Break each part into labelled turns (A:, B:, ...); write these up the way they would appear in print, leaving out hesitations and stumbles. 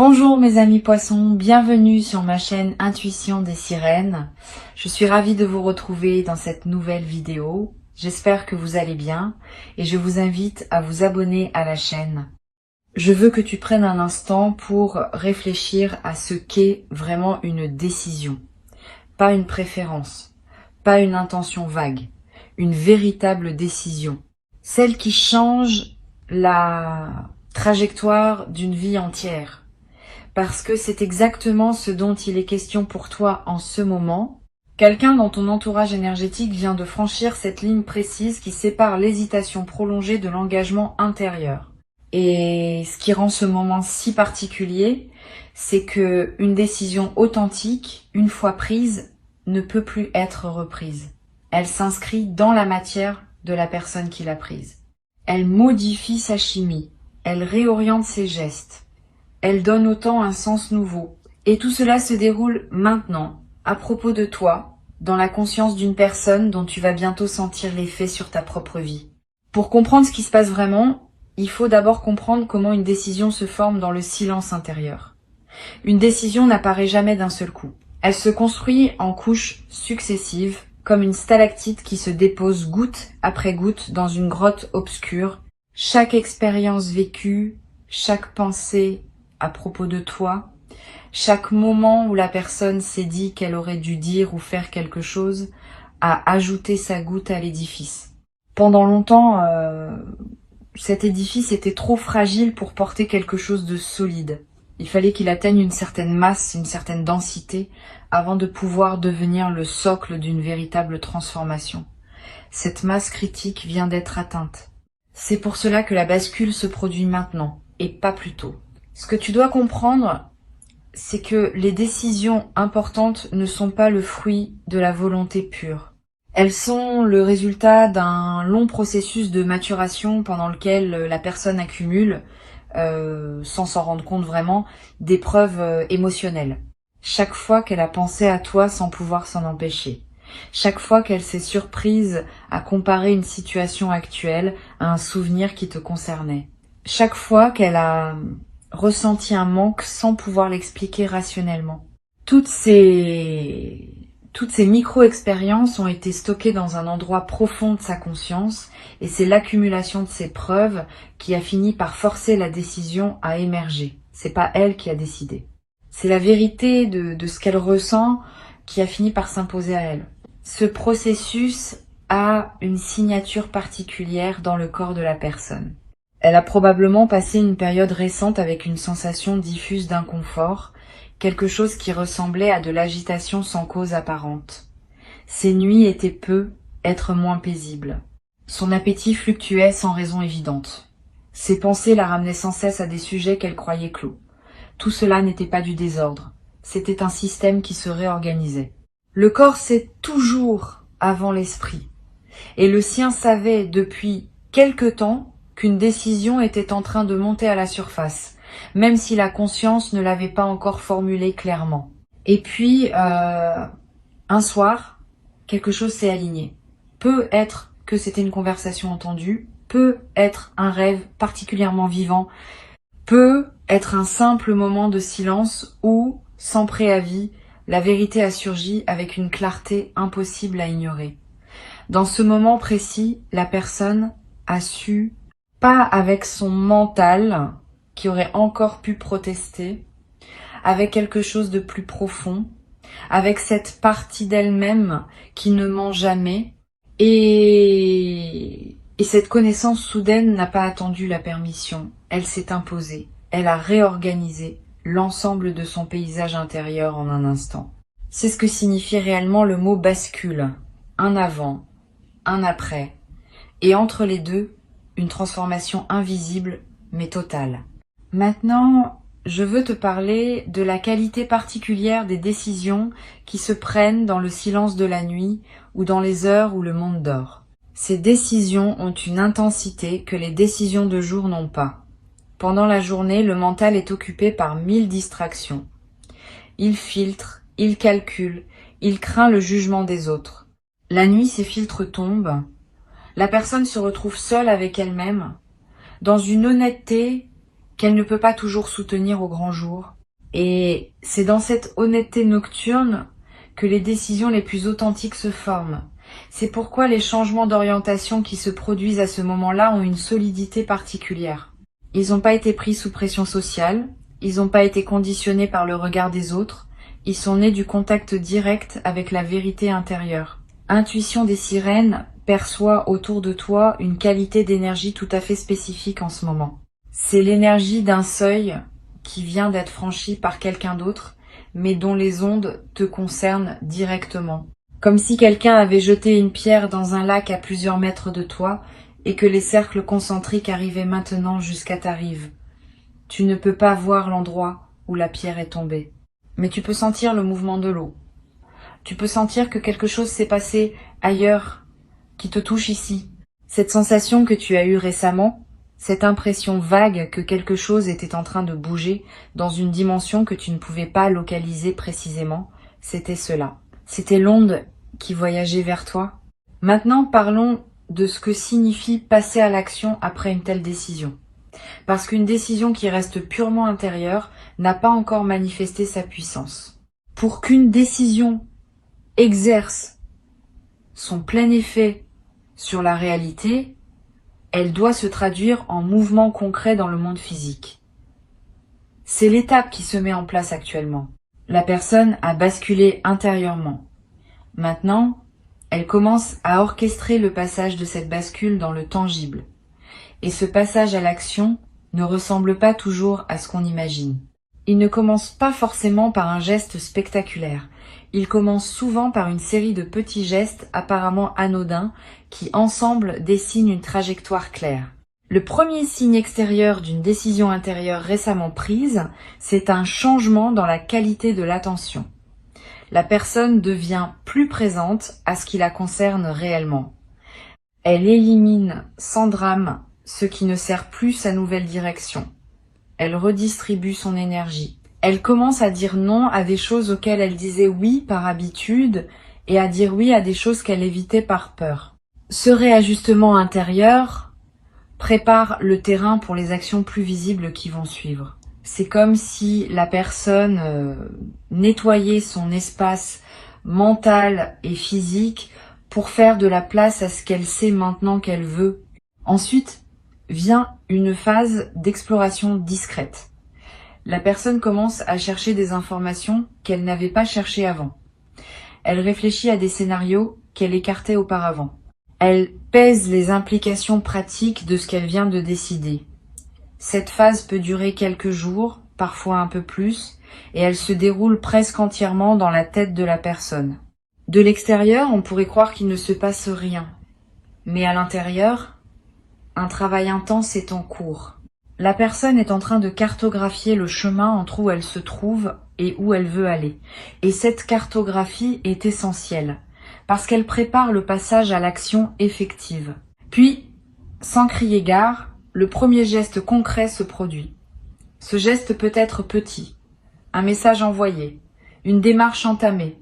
A: Bonjour mes amis poissons, bienvenue sur ma chaîne Intuition des Sirènes. Je suis ravie de vous retrouver dans cette nouvelle vidéo. J'espère que vous allez bien et je vous invite à vous abonner à la chaîne. Je veux que tu prennes un instant pour réfléchir à ce qu'est vraiment une décision. Pas une préférence, pas une intention vague, une véritable décision. Celle qui change la trajectoire d'une vie entière. Parce que c'est exactement ce dont il est question pour toi en ce moment. Quelqu'un dans ton entourage énergétique vient de franchir cette ligne précise qui sépare l'hésitation prolongée de l'engagement intérieur. Et ce qui rend ce moment si particulier, c'est que une décision authentique, une fois prise, ne peut plus être reprise. Elle s'inscrit dans la matière de la personne qui l'a prise. Elle modifie sa chimie, elle réoriente ses gestes. Elle donne au temps un sens nouveau. Et tout cela se déroule maintenant, à propos de toi, dans la conscience d'une personne dont tu vas bientôt sentir l'effet sur ta propre vie. Pour comprendre ce qui se passe vraiment, il faut d'abord comprendre comment une décision se forme dans le silence intérieur. Une décision n'apparaît jamais d'un seul coup. Elle se construit en couches successives, comme une stalactite qui se dépose goutte après goutte dans une grotte obscure. Chaque expérience vécue, chaque pensée à propos de toi, chaque moment où la personne s'est dit qu'elle aurait dû dire ou faire quelque chose a ajouté sa goutte à l'édifice. Pendant longtemps, cet édifice était trop fragile pour porter quelque chose de solide. Il fallait qu'il atteigne une certaine masse, une certaine densité, avant de pouvoir devenir le socle d'une véritable transformation. Cette masse critique vient d'être atteinte. C'est pour cela que la bascule se produit maintenant, et pas plus tôt. Ce que tu dois comprendre, c'est que les décisions importantes ne sont pas le fruit de la volonté pure. Elles sont le résultat d'un long processus de maturation pendant lequel la personne accumule, sans s'en rendre compte vraiment, des preuves émotionnelles. Chaque fois qu'elle a pensé à toi sans pouvoir s'en empêcher. Chaque fois qu'elle s'est surprise à comparer une situation actuelle à un souvenir qui te concernait. Chaque fois qu'elle a ressenti un manque sans pouvoir l'expliquer rationnellement. Toutes ces micro-expériences ont été stockées dans un endroit profond de sa conscience et c'est l'accumulation de ces preuves qui a fini par forcer la décision à émerger. C'est pas elle qui a décidé. C'est la vérité de ce qu'elle ressent qui a fini par s'imposer à elle. Ce processus a une signature particulière dans le corps de la personne. Elle a probablement passé une période récente avec une sensation diffuse d'inconfort, quelque chose qui ressemblait à de l'agitation sans cause apparente. Ses nuits étaient peu, être moins paisibles. Son appétit fluctuait sans raison évidente. Ses pensées la ramenaient sans cesse à des sujets qu'elle croyait clos. Tout cela n'était pas du désordre, c'était un système qui se réorganisait. Le corps sait toujours avant l'esprit, et le sien savait depuis quelque temps qu'une décision était en train de monter à la surface, même si la conscience ne l'avait pas encore formulée clairement. Et puis, un soir, quelque chose s'est aligné. Peut être que c'était une conversation entendue, peut être un rêve particulièrement vivant, peut être un simple moment de silence où, sans préavis, la vérité a surgi avec une clarté impossible à ignorer. Dans ce moment précis, la personne a su, pas avec son mental, qui aurait encore pu protester, avec quelque chose de plus profond, avec cette partie d'elle-même qui ne ment jamais, et cette connaissance soudaine n'a pas attendu la permission, elle s'est imposée, elle a réorganisé l'ensemble de son paysage intérieur en un instant. C'est ce que signifie réellement le mot bascule, un avant, un après, et entre les deux, une transformation invisible mais totale. Maintenant, je veux te parler de la qualité particulière des décisions qui se prennent dans le silence de la nuit ou dans les heures où le monde dort. Ces décisions ont une intensité que les décisions de jour n'ont pas. Pendant la journée, le mental est occupé par 1000 distractions. Il filtre, il calcule, il craint le jugement des autres. La nuit, ces filtres tombent. La personne se retrouve seule avec elle-même, dans une honnêteté qu'elle ne peut pas toujours soutenir au grand jour. Et c'est dans cette honnêteté nocturne que les décisions les plus authentiques se forment. C'est pourquoi les changements d'orientation qui se produisent à ce moment-là ont une solidité particulière. Ils n'ont pas été pris sous pression sociale, ils n'ont pas été conditionnés par le regard des autres, ils sont nés du contact direct avec la vérité intérieure. Intuition des sirènes perçoit autour de toi une qualité d'énergie tout à fait spécifique en ce moment. C'est l'énergie d'un seuil qui vient d'être franchi par quelqu'un d'autre, mais dont les ondes te concernent directement. Comme si quelqu'un avait jeté une pierre dans un lac à plusieurs mètres de toi et que les cercles concentriques arrivaient maintenant jusqu'à ta rive. Tu ne peux pas voir l'endroit où la pierre est tombée, mais tu peux sentir le mouvement de l'eau. Tu peux sentir que quelque chose s'est passé ailleurs, qui te touche ici. Cette sensation que tu as eue récemment, cette impression vague que quelque chose était en train de bouger dans une dimension que tu ne pouvais pas localiser précisément, c'était cela. C'était l'onde qui voyageait vers toi. Maintenant, parlons de ce que signifie passer à l'action après une telle décision. Parce qu'une décision qui reste purement intérieure n'a pas encore manifesté sa puissance. Pour qu'une décision exerce son plein effet sur la réalité, elle doit se traduire en mouvement concret dans le monde physique. C'est l'étape qui se met en place actuellement. La personne a basculé intérieurement. Maintenant, elle commence à orchestrer le passage de cette bascule dans le tangible. Et ce passage à l'action ne ressemble pas toujours à ce qu'on imagine. Il ne commence pas forcément par un geste spectaculaire. Il commence souvent par une série de petits gestes apparemment anodins qui ensemble dessinent une trajectoire claire. Le premier signe extérieur d'une décision intérieure récemment prise, c'est un changement dans la qualité de l'attention. La personne devient plus présente à ce qui la concerne réellement. Elle élimine sans drame ce qui ne sert plus sa nouvelle direction. Elle redistribue son énergie. Elle commence à dire non à des choses auxquelles elle disait oui par habitude et à dire oui à des choses qu'elle évitait par peur. Ce réajustement intérieur prépare le terrain pour les actions plus visibles qui vont suivre. C'est comme si la personne nettoyait son espace mental et physique pour faire de la place à ce qu'elle sait maintenant qu'elle veut. Ensuite vient une phase d'exploration discrète. La personne commence à chercher des informations qu'elle n'avait pas cherchées avant. Elle réfléchit à des scénarios qu'elle écartait auparavant. Elle pèse les implications pratiques de ce qu'elle vient de décider. Cette phase peut durer quelques jours, parfois un peu plus, et elle se déroule presque entièrement dans la tête de la personne. De l'extérieur, on pourrait croire qu'il ne se passe rien. Mais à l'intérieur, un travail intense est en cours. La personne est en train de cartographier le chemin entre où elle se trouve et où elle veut aller. Et cette cartographie est essentielle, parce qu'elle prépare le passage à l'action effective. Puis, sans crier gare, le premier geste concret se produit. Ce geste peut être petit, un message envoyé, une démarche entamée,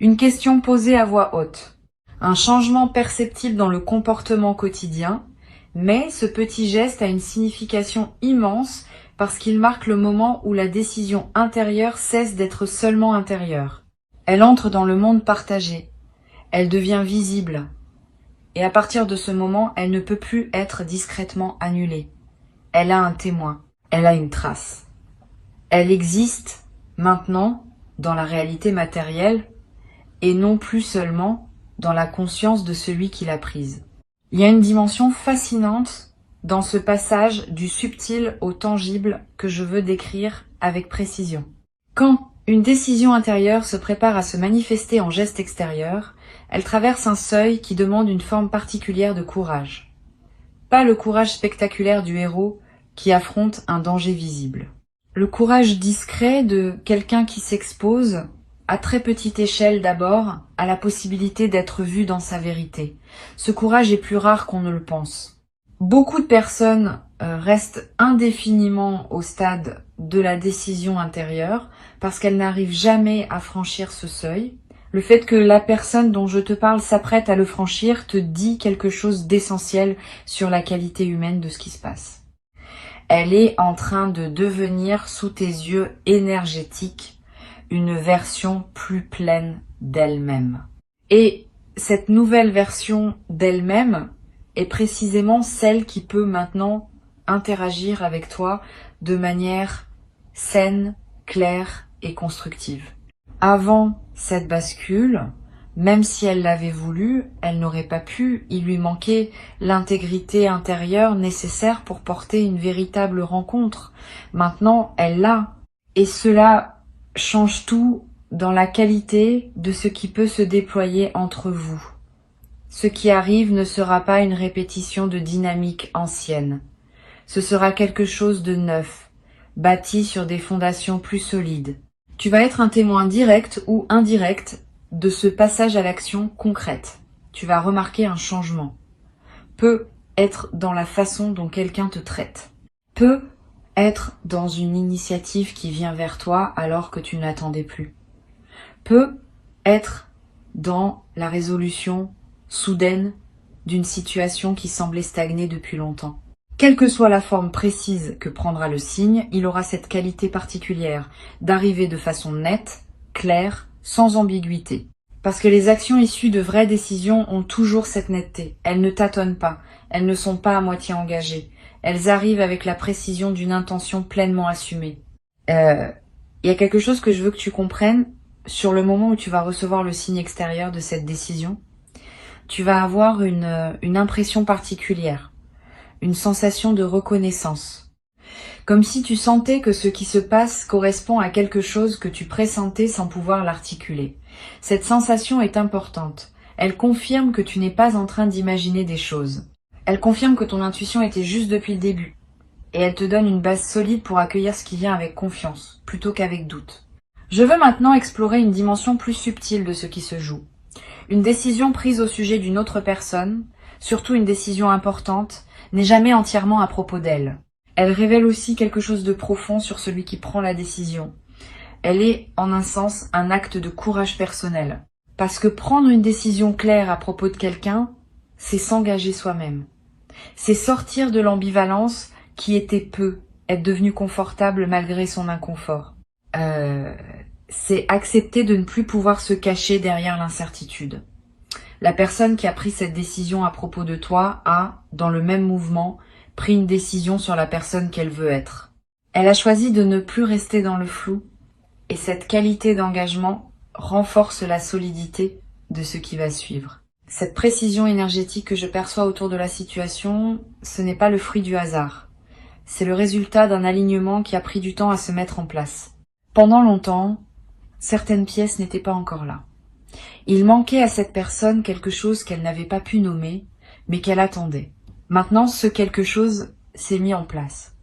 A: une question posée à voix haute, un changement perceptible dans le comportement quotidien, mais ce petit geste a une signification immense parce qu'il marque le moment où la décision intérieure cesse d'être seulement intérieure. Elle entre dans le monde partagé, elle devient visible, et à partir de ce moment, elle ne peut plus être discrètement annulée. Elle a un témoin, elle a une trace. Elle existe maintenant dans la réalité matérielle et non plus seulement dans la conscience de celui qui l'a prise. Il y a une dimension fascinante dans ce passage du subtil au tangible que je veux décrire avec précision. Quand une décision intérieure se prépare à se manifester en geste extérieur, elle traverse un seuil qui demande une forme particulière de courage. Pas le courage spectaculaire du héros qui affronte un danger visible. Le courage discret de quelqu'un qui s'expose, à très petite échelle d'abord, à la possibilité d'être vu dans sa vérité. Ce courage est plus rare qu'on ne le pense. Beaucoup de personnes restent indéfiniment au stade de la décision intérieure parce qu'elles n'arrivent jamais à franchir ce seuil. Le fait que la personne dont je te parle s'apprête à le franchir te dit quelque chose d'essentiel sur la qualité humaine de ce qui se passe. Elle est en train de devenir sous tes yeux énergétiques une version plus pleine d'elle-même. Et cette nouvelle version d'elle-même est précisément celle qui peut maintenant interagir avec toi de manière saine, claire et constructive. Avant cette bascule, même si elle l'avait voulu, elle n'aurait pas pu, il lui manquait l'intégrité intérieure nécessaire pour porter une véritable rencontre. Maintenant, elle l'a. Et cela change tout dans la qualité de ce qui peut se déployer entre vous. Ce qui arrive ne sera pas une répétition de dynamique ancienne. Ce sera quelque chose de neuf, bâti sur des fondations plus solides. Tu vas être un témoin direct ou indirect de ce passage à l'action concrète. Tu vas remarquer un changement. Peut être dans la façon dont quelqu'un te traite. Peut être dans une initiative qui vient vers toi alors que tu ne l'attendais plus. Peut être dans la résolution soudaine d'une situation qui semblait stagner depuis longtemps. Quelle que soit la forme précise que prendra le signe, il aura cette qualité particulière d'arriver de façon nette, claire, sans ambiguïté. Parce que les actions issues de vraies décisions ont toujours cette netteté. Elles ne tâtonnent pas, elles ne sont pas à moitié engagées. Elles arrivent avec la précision d'une intention pleinement assumée. Il y a quelque chose que je veux que tu comprennes sur le moment où tu vas recevoir le signe extérieur de cette décision. Tu vas avoir une impression particulière, une sensation de reconnaissance. Comme si tu sentais que ce qui se passe correspond à quelque chose que tu pressentais sans pouvoir l'articuler. Cette sensation est importante. Elle confirme que tu n'es pas en train d'imaginer des choses. Elle confirme que ton intuition était juste depuis le début. Et elle te donne une base solide pour accueillir ce qui vient avec confiance, plutôt qu'avec doute. Je veux maintenant explorer une dimension plus subtile de ce qui se joue. Une décision prise au sujet d'une autre personne, surtout une décision importante, n'est jamais entièrement à propos d'elle. Elle révèle aussi quelque chose de profond sur celui qui prend la décision. Elle est, en un sens, un acte de courage personnel. Parce que prendre une décision claire à propos de quelqu'un, c'est s'engager soi-même. C'est sortir de l'ambivalence qui était peu, être devenu confortable malgré son inconfort. C'est accepter de ne plus pouvoir se cacher derrière l'incertitude. La personne qui a pris cette décision à propos de toi a, dans le même mouvement, pris une décision sur la personne qu'elle veut être. Elle a choisi de ne plus rester dans le flou, et cette qualité d'engagement renforce la solidité de ce qui va suivre. Cette précision énergétique que je perçois autour de la situation, ce n'est pas le fruit du hasard. C'est le résultat d'un alignement qui a pris du temps à se mettre en place. Pendant longtemps, certaines pièces n'étaient pas encore là. Il manquait à cette personne quelque chose qu'elle n'avait pas pu nommer, mais qu'elle attendait. Maintenant, ce quelque chose s'est mis en place.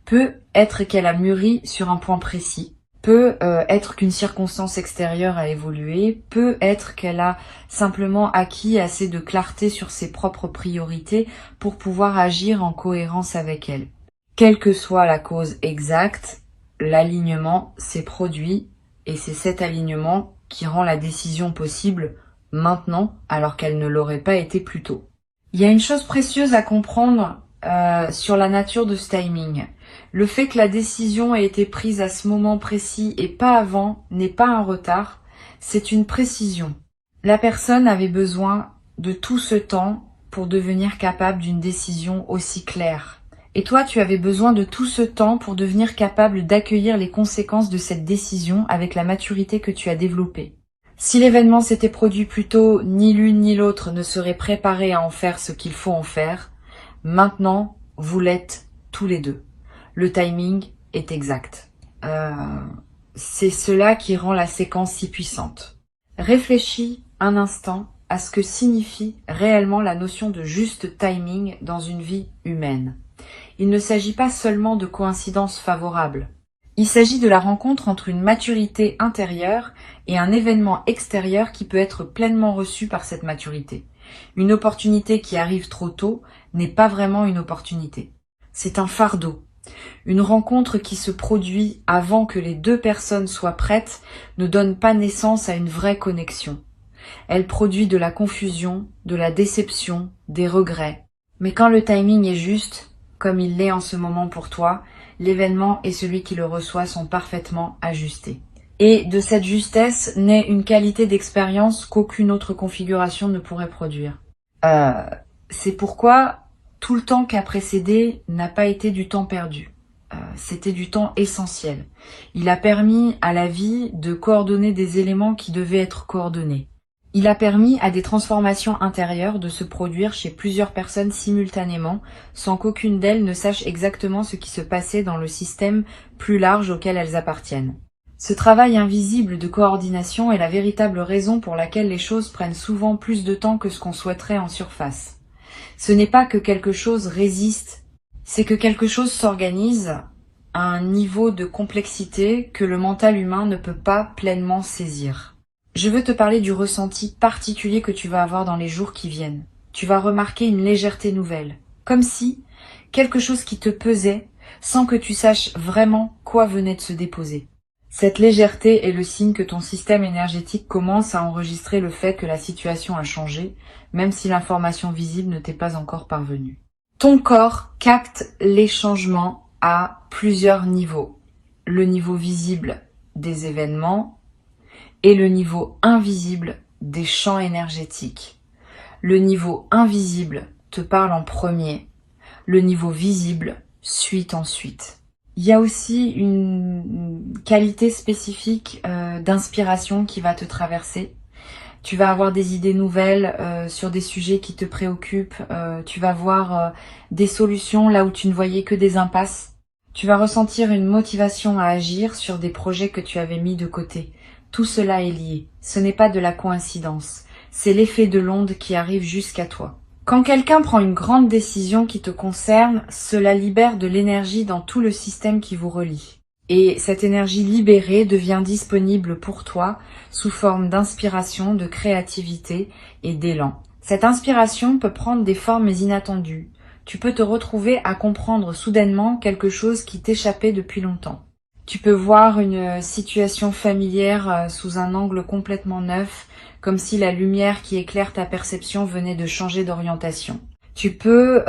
A: Peut être qu'elle a mûri sur un point précis, peut être qu'une circonstance extérieure a évolué, peut être qu'elle a simplement acquis assez de clarté sur ses propres priorités pour pouvoir agir en cohérence avec elles. Quelle que soit la cause exacte, l'alignement s'est produit et c'est cet alignement qui rend la décision possible maintenant alors qu'elle ne l'aurait pas été plus tôt. Il y a une chose précieuse à comprendre sur la nature de ce timing. Le fait que la décision ait été prise à ce moment précis et pas avant n'est pas un retard, c'est une précision. La personne avait besoin de tout ce temps pour devenir capable d'une décision aussi claire. Et toi, tu avais besoin de tout ce temps pour devenir capable d'accueillir les conséquences de cette décision avec la maturité que tu as développée. Si l'événement s'était produit plus tôt, ni l'une ni l'autre ne seraient préparés à en faire ce qu'il faut en faire. Maintenant, vous l'êtes tous les deux. Le timing est exact. C'est cela qui rend la séquence si puissante. Réfléchis un instant à ce que signifie réellement la notion de juste timing dans une vie humaine. Il ne s'agit pas seulement de coïncidences favorables. Il s'agit de la rencontre entre une maturité intérieure et un événement extérieur qui peut être pleinement reçu par cette maturité. Une opportunité qui arrive trop tôt n'est pas vraiment une opportunité. C'est un fardeau. Une rencontre qui se produit avant que les deux personnes soient prêtes ne donne pas naissance à une vraie connexion. Elle produit de la confusion, de la déception, des regrets. Mais quand le timing est juste, comme il l'est en ce moment pour toi, l'événement et celui qui le reçoit sont parfaitement ajustés. Et de cette justesse naît une qualité d'expérience qu'aucune autre configuration ne pourrait produire. C'est pourquoi tout le temps qui a précédé n'a pas été du temps perdu. C'était du temps essentiel. Il a permis à la vie de coordonner des éléments qui devaient être coordonnés. Il a permis à des transformations intérieures de se produire chez plusieurs personnes simultanément, sans qu'aucune d'elles ne sache exactement ce qui se passait dans le système plus large auquel elles appartiennent. Ce travail invisible de coordination est la véritable raison pour laquelle les choses prennent souvent plus de temps que ce qu'on souhaiterait en surface. Ce n'est pas que quelque chose résiste, c'est que quelque chose s'organise à un niveau de complexité que le mental humain ne peut pas pleinement saisir. Je veux te parler du ressenti particulier que tu vas avoir dans les jours qui viennent. Tu vas remarquer une légèreté nouvelle, comme si quelque chose qui te pesait sans que tu saches vraiment quoi venait de se déposer. Cette légèreté est le signe que ton système énergétique commence à enregistrer le fait que la situation a changé, même si l'information visible ne t'est pas encore parvenue. Ton corps capte les changements à plusieurs niveaux. Le niveau visible des événements et le niveau invisible des champs énergétiques. Le niveau invisible te parle en premier, le niveau visible suit ensuite. Il y a aussi une qualité spécifique d'inspiration qui va te traverser. Tu vas avoir des idées nouvelles sur des sujets qui te préoccupent. Tu vas voir des solutions là où tu ne voyais que des impasses. Tu vas ressentir une motivation à agir sur des projets que tu avais mis de côté. Tout cela est lié. Ce n'est pas de la coïncidence. C'est l'effet de l'onde qui arrive jusqu'à toi. Quand quelqu'un prend une grande décision qui te concerne, cela libère de l'énergie dans tout le système qui vous relie. Et cette énergie libérée devient disponible pour toi sous forme d'inspiration, de créativité et d'élan. Cette inspiration peut prendre des formes inattendues. Tu peux te retrouver à comprendre soudainement quelque chose qui t'échappait depuis longtemps. Tu peux voir une situation familière sous un angle complètement neuf, comme si la lumière qui éclaire ta perception venait de changer d'orientation. Tu peux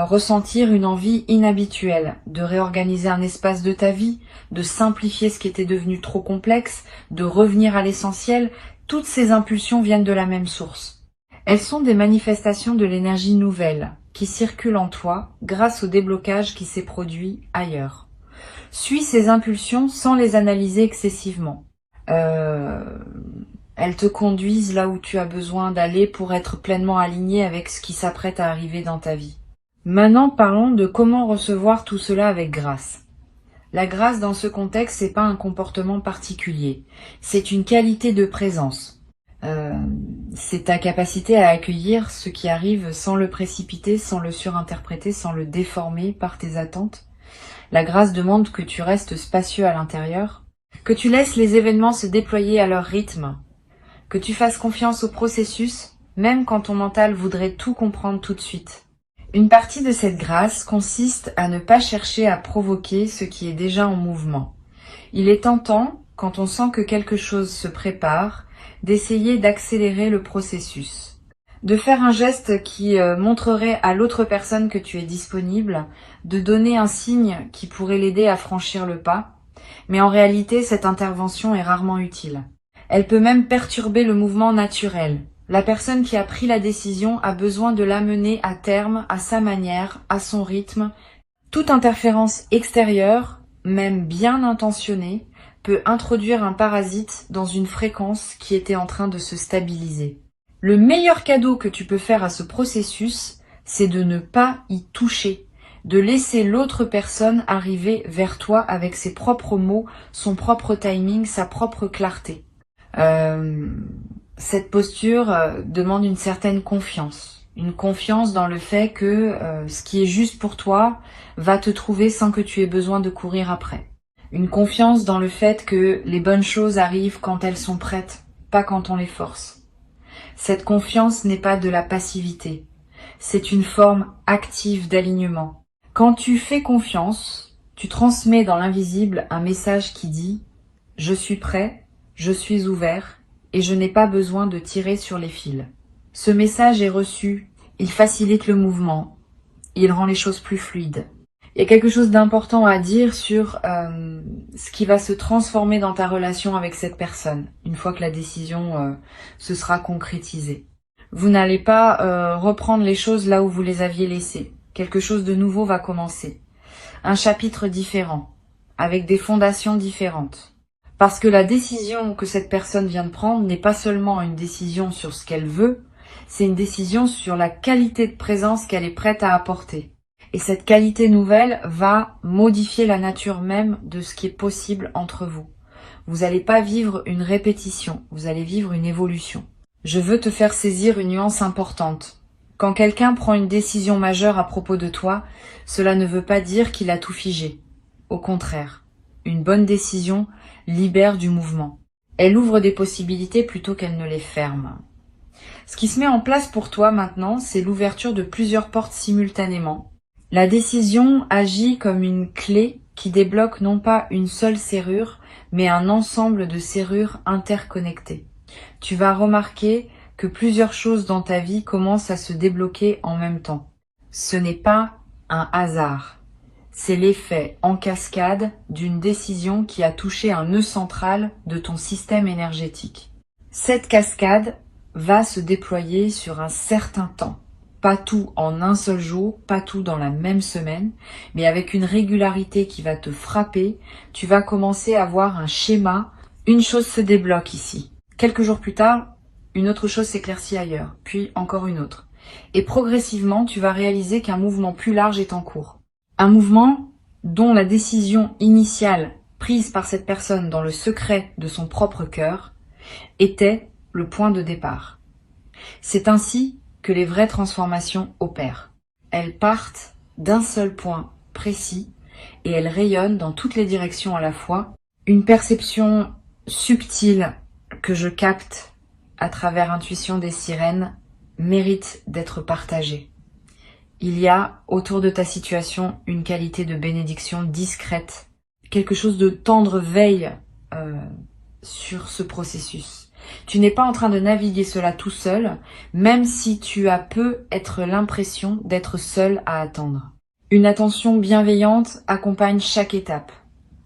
A: ressentir une envie inhabituelle de réorganiser un espace de ta vie, de simplifier ce qui était devenu trop complexe, de revenir à l'essentiel. Toutes ces impulsions viennent de la même source. Elles sont des manifestations de l'énergie nouvelle qui circule en toi grâce au déblocage qui s'est produit ailleurs. Suis ces impulsions sans les analyser excessivement. Elles te conduisent là où tu as besoin d'aller pour être pleinement aligné avec ce qui s'apprête à arriver dans ta vie. Maintenant, parlons de comment recevoir tout cela avec grâce. La grâce dans ce contexte, c'est pas un comportement particulier. C'est une qualité de présence. C'est ta capacité à accueillir ce qui arrive sans le précipiter, sans le surinterpréter, sans le déformer par tes attentes. La grâce demande que tu restes spacieux à l'intérieur, que tu laisses les événements se déployer à leur rythme, que tu fasses confiance au processus, même quand ton mental voudrait tout comprendre tout de suite. Une partie de cette grâce consiste à ne pas chercher à provoquer ce qui est déjà en mouvement. Il est tentant, quand on sent que quelque chose se prépare, d'essayer d'accélérer le processus. De faire un geste qui montrerait à l'autre personne que tu es disponible, de donner un signe qui pourrait l'aider à franchir le pas, mais en réalité, cette intervention est rarement utile. Elle peut même perturber le mouvement naturel. La personne qui a pris la décision a besoin de l'amener à terme, à sa manière, à son rythme. Toute interférence extérieure, même bien intentionnée, peut introduire un parasite dans une fréquence qui était en train de se stabiliser. Le meilleur cadeau que tu peux faire à ce processus, c'est de ne pas y toucher, de laisser l'autre personne arriver vers toi avec ses propres mots, son propre timing, sa propre clarté. Cette posture demande une certaine confiance. Une confiance dans le fait que ce qui est juste pour toi va te trouver sans que tu aies besoin de courir après. Une confiance dans le fait que les bonnes choses arrivent quand elles sont prêtes, pas quand on les force. Cette confiance n'est pas de la passivité, c'est une forme active d'alignement. Quand tu fais confiance, tu transmets dans l'invisible un message qui dit « Je suis prêt, je suis ouvert et je n'ai pas besoin de tirer sur les fils ». Ce message est reçu, il facilite le mouvement, il rend les choses plus fluides. Il y a quelque chose d'important à dire sur ce qui va se transformer dans ta relation avec cette personne, une fois que la décision se sera concrétisée. Vous n'allez pas reprendre les choses là où vous les aviez laissées. Quelque chose de nouveau va commencer. Un chapitre différent, avec des fondations différentes. Parce que la décision que cette personne vient de prendre n'est pas seulement une décision sur ce qu'elle veut, c'est une décision sur la qualité de présence qu'elle est prête à apporter. Et cette qualité nouvelle va modifier la nature même de ce qui est possible entre vous. Vous n'allez pas vivre une répétition, vous allez vivre une évolution. Je veux te faire saisir une nuance importante. Quand quelqu'un prend une décision majeure à propos de toi, cela ne veut pas dire qu'il a tout figé. Au contraire, une bonne décision libère du mouvement. Elle ouvre des possibilités plutôt qu'elle ne les ferme. Ce qui se met en place pour toi maintenant, c'est l'ouverture de plusieurs portes simultanément. La décision agit comme une clé qui débloque non pas une seule serrure, mais un ensemble de serrures interconnectées. Tu vas remarquer que plusieurs choses dans ta vie commencent à se débloquer en même temps. Ce n'est pas un hasard. C'est l'effet en cascade d'une décision qui a touché un nœud central de ton système énergétique. Cette cascade va se déployer sur un certain temps. Pas tout en un seul jour, pas tout dans la même semaine, mais avec une régularité qui va te frapper, tu vas commencer à voir un schéma. Une chose se débloque ici. Quelques jours plus tard, une autre chose s'éclaircit ailleurs, puis encore une autre. Et progressivement, tu vas réaliser qu'un mouvement plus large est en cours. Un mouvement dont la décision initiale prise par cette personne dans le secret de son propre cœur était le point de départ. C'est ainsi que les vraies transformations opèrent. Elles partent d'un seul point précis et elles rayonnent dans toutes les directions à la fois. Une perception subtile que je capte à travers Intuition des sirènes mérite d'être partagée. Il y a autour de ta situation une qualité de bénédiction discrète, quelque chose de tendre veille sur ce processus. Tu n'es pas en train de naviguer cela tout seul, même si tu as peut-être l'impression d'être seul à attendre. Une attention bienveillante accompagne chaque étape.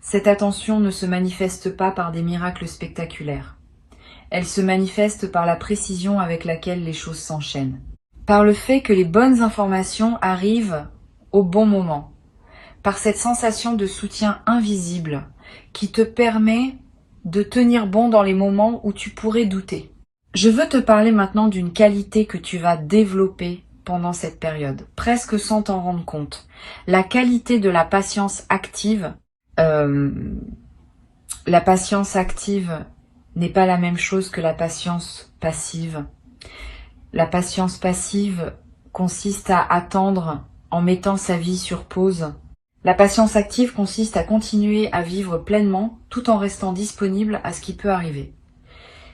A: Cette attention ne se manifeste pas par des miracles spectaculaires. Elle se manifeste par la précision avec laquelle les choses s'enchaînent. Par le fait que les bonnes informations arrivent au bon moment. Par cette sensation de soutien invisible qui te permet de tenir bon dans les moments où tu pourrais douter. Je veux te parler maintenant d'une qualité que tu vas développer pendant cette période, presque sans t'en rendre compte. La qualité de la patience active. La patience active n'est pas la même chose que la patience passive. La patience passive consiste à attendre en mettant sa vie sur pause. La patience active consiste à continuer à vivre pleinement tout en restant disponible à ce qui peut arriver.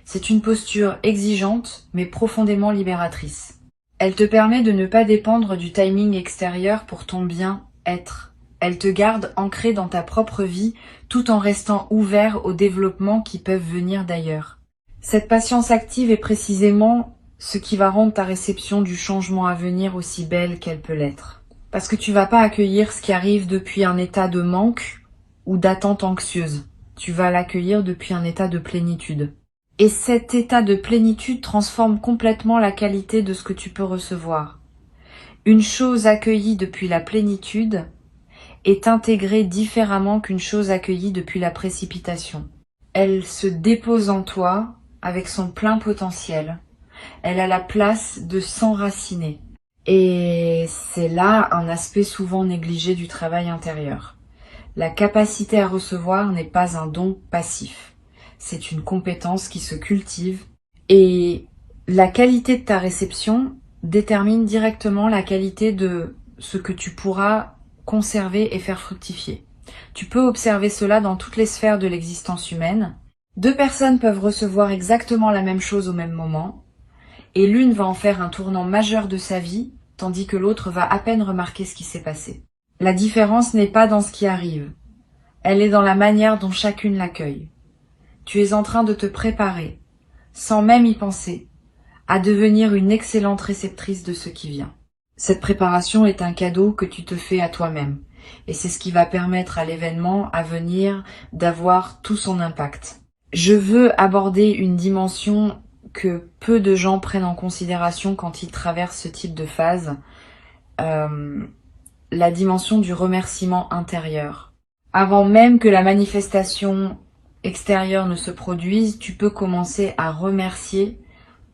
A: C'est une posture exigeante mais profondément libératrice. Elle te permet de ne pas dépendre du timing extérieur pour ton bien-être. Elle te garde ancré dans ta propre vie tout en restant ouvert aux développements qui peuvent venir d'ailleurs. Cette patience active est précisément ce qui va rendre ta réception du changement à venir aussi belle qu'elle peut l'être. Parce que tu vas pas accueillir ce qui arrive depuis un état de manque ou d'attente anxieuse. Tu vas l'accueillir depuis un état de plénitude. Et cet état de plénitude transforme complètement la qualité de ce que tu peux recevoir. Une chose accueillie depuis la plénitude est intégrée différemment qu'une chose accueillie depuis la précipitation. Elle se dépose en toi avec son plein potentiel. Elle a la place de s'enraciner. Et c'est là un aspect souvent négligé du travail intérieur. La capacité à recevoir n'est pas un don passif. C'est une compétence qui se cultive. Et la qualité de ta réception détermine directement la qualité de ce que tu pourras conserver et faire fructifier. Tu peux observer cela dans toutes les sphères de l'existence humaine. Deux personnes peuvent recevoir exactement la même chose au même moment. Et l'une va en faire un tournant majeur de sa vie, tandis que l'autre va à peine remarquer ce qui s'est passé. La différence n'est pas dans ce qui arrive, elle est dans la manière dont chacune l'accueille. Tu es en train de te préparer, sans même y penser, à devenir une excellente réceptrice de ce qui vient. Cette préparation est un cadeau que tu te fais à toi-même, Et c'est ce qui va permettre à l'événement à venir d'avoir tout son impact. Je veux aborder une dimension que peu de gens prennent en considération quand ils traversent ce type de phase, la dimension du remerciement intérieur. Avant même que la manifestation extérieure ne se produise, tu peux commencer à remercier,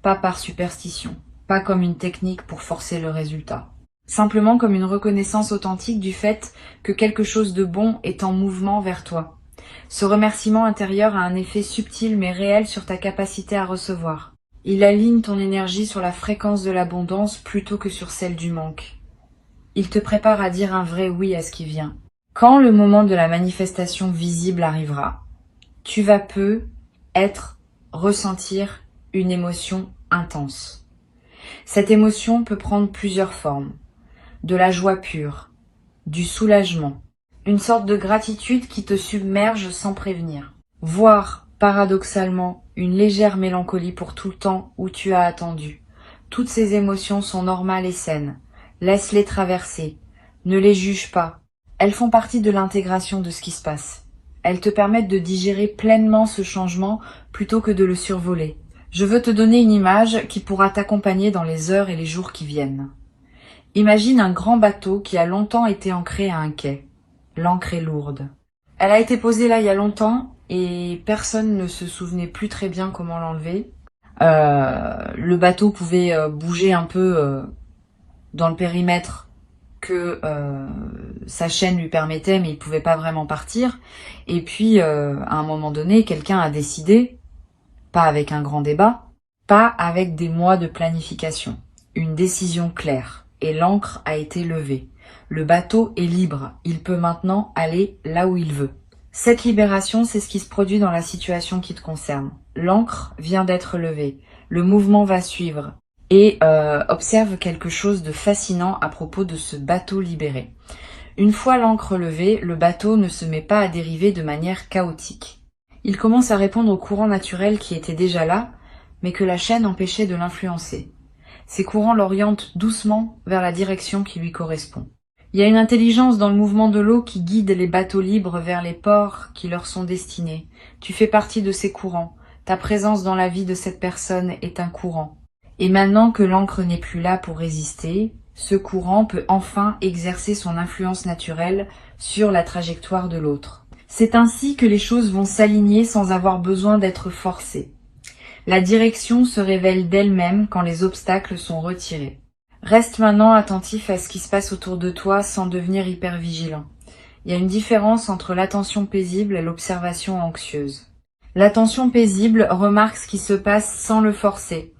A: pas par superstition, pas comme une technique pour forcer le résultat. Simplement comme une reconnaissance authentique du fait que quelque chose de bon est en mouvement vers toi. Ce remerciement intérieur a un effet subtil mais réel sur ta capacité à recevoir. Il aligne ton énergie sur la fréquence de l'abondance plutôt que sur celle du manque. Il te prépare à dire un vrai oui à ce qui vient. Quand le moment de la manifestation visible arrivera, tu vas ressentir une émotion intense. Cette émotion peut prendre plusieurs formes. De la joie pure, du soulagement, une sorte de gratitude qui te submerge sans prévenir, voire, paradoxalement, une légère mélancolie pour tout le temps où tu as attendu. Toutes ces émotions sont normales et saines. Laisse-les traverser. Ne les juge pas. Elles font partie de l'intégration de ce qui se passe. Elles te permettent de digérer pleinement ce changement plutôt que de le survoler. Je veux te donner une image qui pourra t'accompagner dans les heures et les jours qui viennent. Imagine un grand bateau qui a longtemps été ancré à un quai. L'ancre est lourde. Elle a été posée là il y a longtemps et personne ne se souvenait plus très bien comment l'enlever. Le bateau pouvait bouger un peu dans le périmètre que sa chaîne lui permettait, mais il pouvait pas vraiment partir. Et puis, à un moment donné, quelqu'un a décidé, pas avec un grand débat, pas avec des mois de planification, une décision claire. Et l'ancre a été levée. Le bateau est libre, il peut maintenant aller là où il veut. Cette libération, c'est ce qui se produit dans la situation qui te concerne. L'ancre vient d'être levée, le mouvement va suivre. Et observe quelque chose de fascinant à propos de ce bateau libéré. Une fois l'ancre levée, le bateau ne se met pas à dériver de manière chaotique. Il commence à répondre au courant naturel qui était déjà là, mais que la chaîne empêchait de l'influencer. Ces courants l'orientent doucement vers la direction qui lui correspond. Il y a une intelligence dans le mouvement de l'eau qui guide les bateaux libres vers les ports qui leur sont destinés. Tu fais partie de ces courants. Ta présence dans la vie de cette personne est un courant. Et maintenant que l'ancre n'est plus là pour résister, ce courant peut enfin exercer son influence naturelle sur la trajectoire de l'autre. C'est ainsi que les choses vont s'aligner sans avoir besoin d'être forcées. La direction se révèle d'elle-même quand les obstacles sont retirés. Reste maintenant attentif à ce qui se passe autour de toi sans devenir hyper vigilant. Il y a une différence entre l'attention paisible et l'observation anxieuse. L'attention paisible remarque ce qui se passe sans le forcer.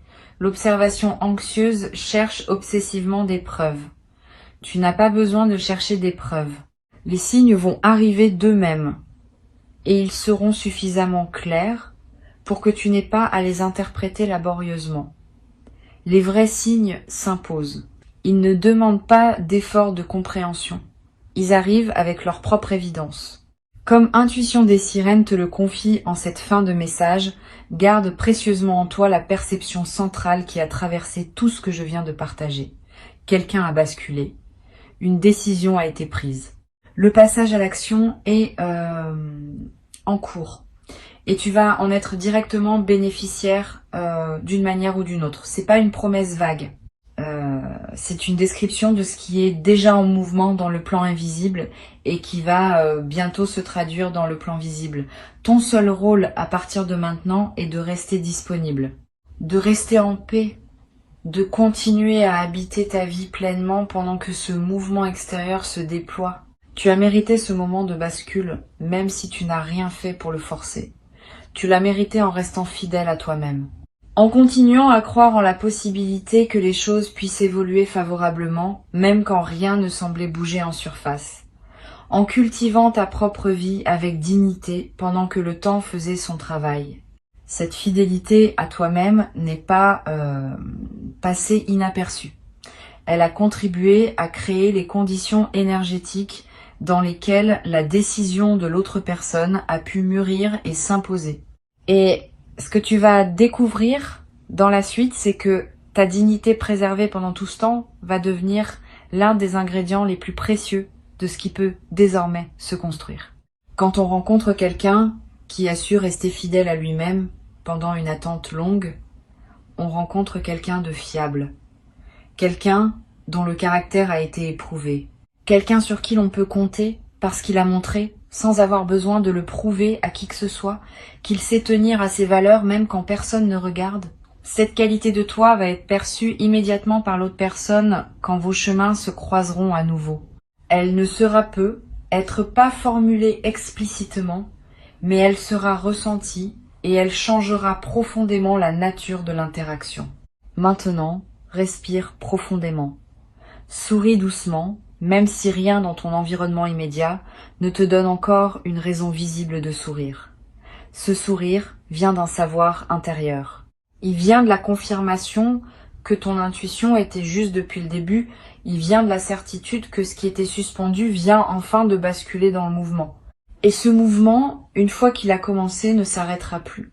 A: L'observation anxieuse cherche obsessivement des preuves. Tu n'as pas besoin de chercher des preuves. Les signes vont arriver d'eux-mêmes et ils seront suffisamment clairs pour que tu n'aies pas à les interpréter laborieusement. Les vrais signes s'imposent. Ils ne demandent pas d'effort de compréhension. Ils arrivent avec leur propre évidence. Comme Intuition des Sirènes te le confie en cette fin de message, garde précieusement en toi la perception centrale qui a traversé tout ce que je viens de partager. Quelqu'un a basculé. Une décision a été prise. Le passage à l'action est en cours. Et tu vas en être directement bénéficiaire d'une manière ou d'une autre. C'est pas une promesse vague. C'est une description de ce qui est déjà en mouvement dans le plan invisible et qui va bientôt se traduire dans le plan visible. Ton seul rôle à partir de maintenant est de rester disponible, de rester en paix, de continuer à habiter ta vie pleinement pendant que ce mouvement extérieur se déploie. Tu as mérité ce moment de bascule, même si tu n'as rien fait pour le forcer. Tu l'as mérité en restant fidèle à toi-même. En continuant à croire en la possibilité que les choses puissent évoluer favorablement, même quand rien ne semblait bouger en surface. En cultivant ta propre vie avec dignité pendant que le temps faisait son travail. Cette fidélité à toi-même n'est pas passée inaperçue. Elle a contribué à créer les conditions énergétiques dans lesquelles la décision de l'autre personne a pu mûrir et s'imposer. Et ce que tu vas découvrir dans la suite, c'est que ta dignité préservée pendant tout ce temps va devenir l'un des ingrédients les plus précieux de ce qui peut désormais se construire. Quand on rencontre quelqu'un qui a su rester fidèle à lui-même pendant une attente longue, on rencontre quelqu'un de fiable, quelqu'un dont le caractère a été éprouvé, quelqu'un sur qui l'on peut compter parce qu'il a montré, sans avoir besoin de le prouver à qui que ce soit, qu'il sait tenir à ses valeurs même quand personne ne regarde. Cette qualité de toi va être perçue immédiatement par l'autre personne quand vos chemins se croiseront à nouveau. Elle ne sera peut être pas formulée explicitement, mais elle sera ressentie et elle changera profondément la nature de l'interaction. Maintenant, respire profondément. Souris doucement, même si rien dans ton environnement immédiat ne te donne encore une raison visible de sourire. Ce sourire vient d'un savoir intérieur. Il vient de la confirmation que ton intuition était juste depuis le début, il vient de la certitude que ce qui était suspendu vient enfin de basculer dans le mouvement. Et ce mouvement, une fois qu'il a commencé, ne s'arrêtera plus.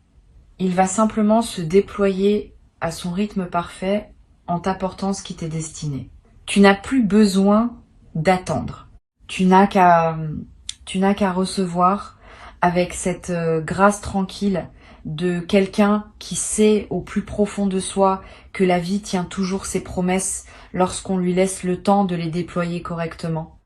A: Il va simplement se déployer à son rythme parfait en t'apportant ce qui t'est destiné. Tu n'as plus besoin d'attendre. Tu n'as qu'à recevoir avec cette grâce tranquille de quelqu'un qui sait au plus profond de soi que la vie tient toujours ses promesses lorsqu'on lui laisse le temps de les déployer correctement.